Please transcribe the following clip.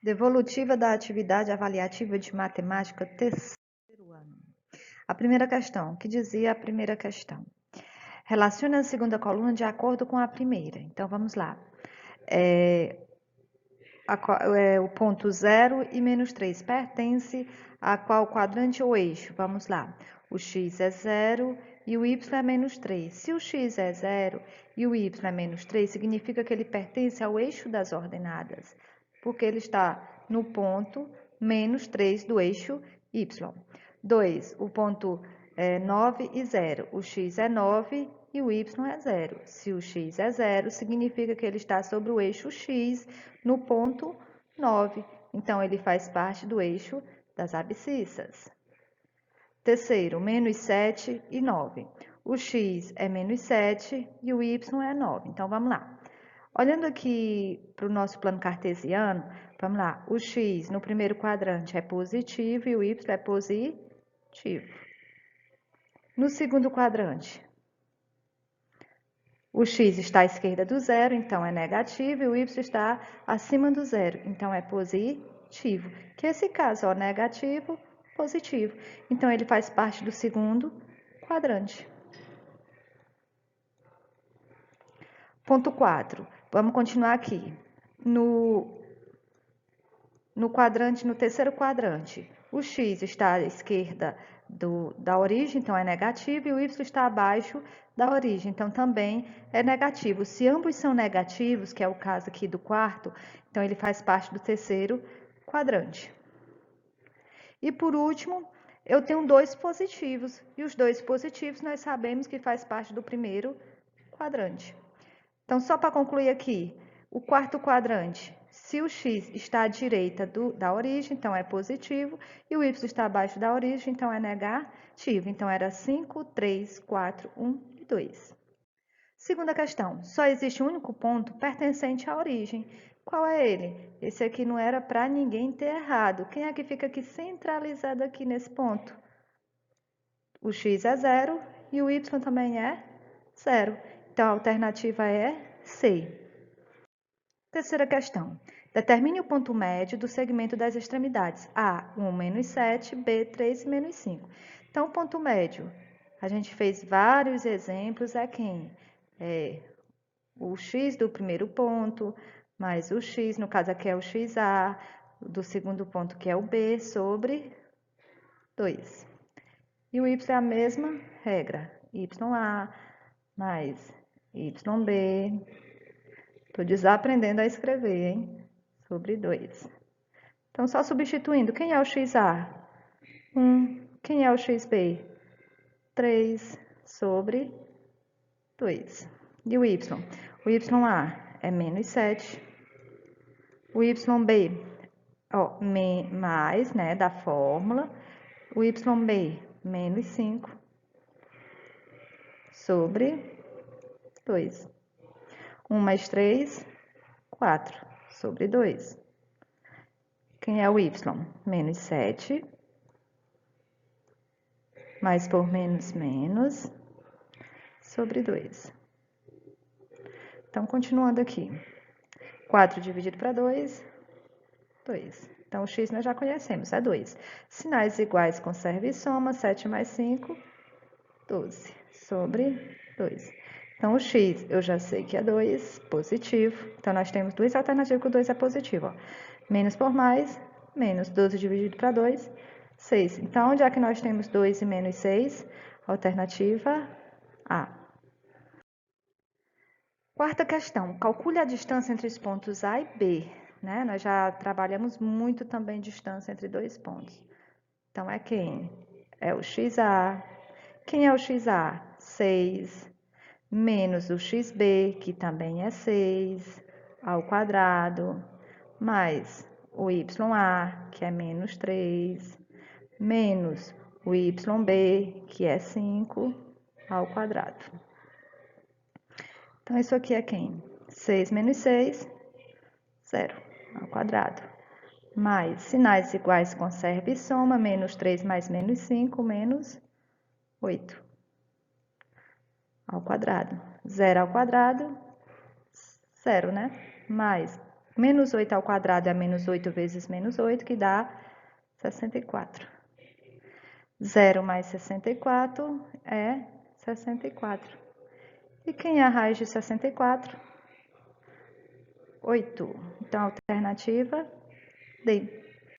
Devolutiva da atividade avaliativa de matemática, terceiro ano. A primeira questão, o que dizia a primeira questão? Relacione a segunda coluna de acordo com a primeira. Então, vamos lá. O ponto 0 e menos 3 pertence a qual quadrante ou eixo? Vamos lá. O x é 0 e o y é menos 3. Se o x é 0 e o y é menos 3, significa que ele pertence ao eixo das ordenadas, porque ele está no ponto menos 3 do eixo y. 2. O ponto 9 e 0. O x é 9 e o y é 0. Se o x é 0, significa que ele está sobre o eixo x no ponto 9. Então, ele faz parte do eixo das abscissas. Terceiro, menos 7 e 9. O x é menos 7 e o y é 9. Então, vamos lá. Olhando aqui para o nosso plano cartesiano, vamos lá. O x no primeiro quadrante é positivo e o y é positivo. No segundo quadrante, o x está à esquerda do zero, então é negativo, e o y está acima do zero, então é positivo. Que esse caso, ó, negativo, positivo. Então, ele faz parte do segundo quadrante. Ponto 4. Vamos continuar aqui. No terceiro quadrante, o x está à esquerda da origem, então é negativo, e o y está abaixo da origem, então também é negativo. Se ambos são negativos, que é o caso aqui do quarto, então ele faz parte do terceiro quadrante. E por último, eu tenho dois positivos, e os dois positivos nós sabemos que faz parte do primeiro quadrante. Então, só para concluir aqui, o quarto quadrante, se o x está à direita da origem, então é positivo, e o y está abaixo da origem, então é negativo. Então, era 5, 3, 4, 1 e 2. Segunda questão, só existe um único ponto pertencente à origem. Qual é ele? Esse aqui não era para ninguém ter errado. Quem é que fica aqui centralizado aqui nesse ponto? O x é 0 e o y também é 0. Então, a alternativa é C. Terceira questão. Determine o ponto médio do segmento das extremidades. A, 1 menos 7, B, 3 e menos 5. Então, o ponto médio, a gente fez vários exemplos, é quem? É o x do primeiro ponto, mais o x, no caso aqui é o xa, do segundo ponto que é o B, sobre 2. E o y é a mesma regra, ya mais yb. Estou desaprendendo a escrever, hein? Sobre 2. Então, só substituindo. Quem é o xa? 1. Quem é o xb? 3 sobre 2. E o y? O ya é menos 7. O yb, ó, mais, né, da fórmula. O yb, menos 5 sobre 2. 1 mais 3, 4 sobre 2. Quem é o y? Menos 7. Mais por menos, menos. Sobre 2. Então, continuando aqui. 4 dividido para 2, 2. Então, o x nós já conhecemos, é 2. Sinais iguais, conserva e soma. 7 mais 5, 12. Sobre 2. Então, o x eu já sei que é 2, positivo. Então, nós temos duas alternativas que o 2 é positivo. Ó. Menos por mais, menos 12 dividido para 2, 6. Então, onde é que nós temos 2 e menos 6? Alternativa A. Quarta questão, calcule a distância entre os pontos A e B. Né? Nós já trabalhamos muito também distância entre dois pontos. Então, é quem? É o xa. Quem é o xa? 6, menos o xb, que também é 6, ao quadrado, mais o ya, que é menos 3, menos o yb, que é 5, ao quadrado. Então, isso aqui é quem? 6 menos 6, 0, ao quadrado. Mais sinais iguais, conserva e soma. Menos 3 mais menos 5, menos 8, ao quadrado. 0 ao quadrado, 0, né? Mais Menos 8 ao quadrado é menos 8 vezes menos 8, que dá 64. 0 mais 64 é 64. E quem é a raiz de 64? 8. Então, a alternativa D.